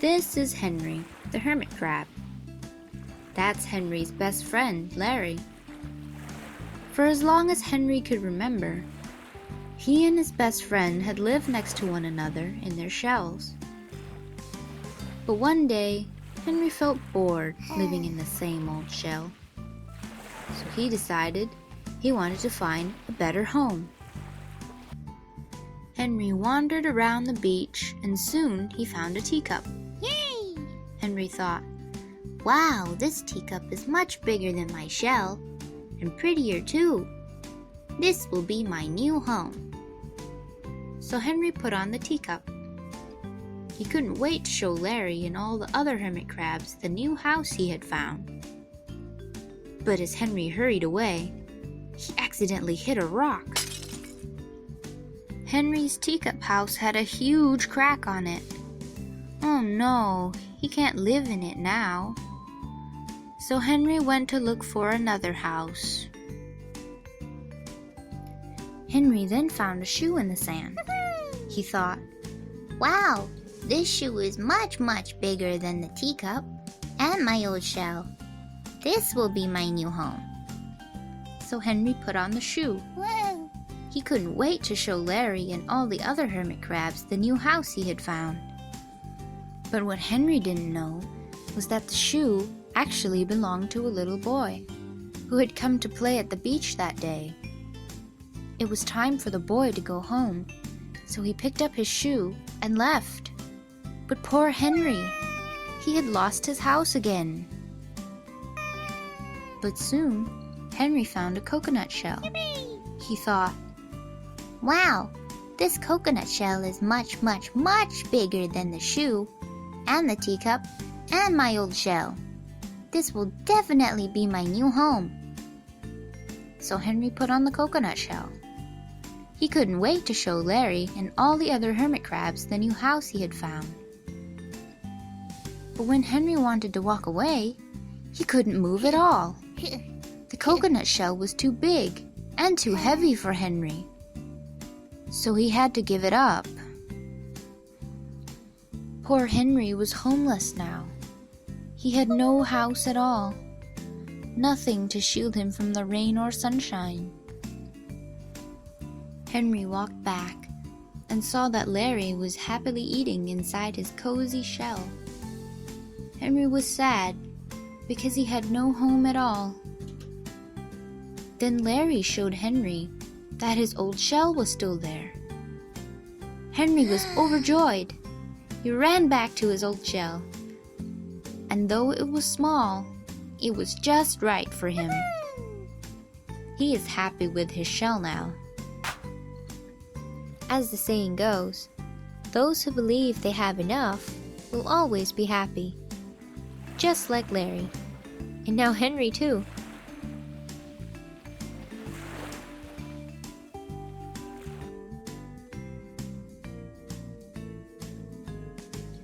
This is Henry, the hermit crab. That's Henry's best friend, Larry. For as long as Henry could remember, he and his best friend had lived next to one another in their shells. But one day, Henry felt bored living in the same old shell. So he decided he wanted to find a better home. Henry wandered around the beach and soon he found a teacup. Yay! Henry thought, "Wow, this teacup is much bigger than my shell, and prettier too. This will be my new home." So Henry put on the teacup. He couldn't wait to show Larry and all the other hermit crabs the new house he had found. But as Henry hurried away, he accidentally hit a rock. Henry's teacup house had a huge crack on it. Oh no, he can't live in it now. So Henry went to look for another house. Henry then found a shoe in the sand. He thought, Wow, this shoe is much bigger than the teacup and my old shell. This will be my new home. so Henry put on the shoe. Wow. He couldn't wait to show Larry and all the other hermit crabs the new house he had found. But what Henry didn't know was that the shoe actually belonged to a little boy who had come to play at the beach that day. It was time for the boy to go home, so he picked up his shoe and left. But poor Henry, he had lost his house again. But soon, Henry found a coconut shell. He thought, Wow, this coconut shell is much bigger than the shoe and the teacup and my old shell. This will definitely be my new home. So Henry put on the coconut shell. He couldn't wait to show Larry and all the other hermit crabs the new house he had found. But when Henry wanted to walk away, he couldn't move at all. The coconut shell was too big and too heavy for Henry, so he had to give it up. Poor Henry was homeless now. He had no house at all, nothing to shield him from the rain or sunshine. Henry walked back and saw that Larry was happily eating inside his cozy shell. Henry was sad because he had no home at all. Then Larry showed Henry that his old shell was still there. Henry was overjoyed. He ran back to his old shell, and though it was small, it was just right for him. He is happy with his shell now. As the saying goes, those who believe they have enough will always be happy. Just like Larry. And now Henry too.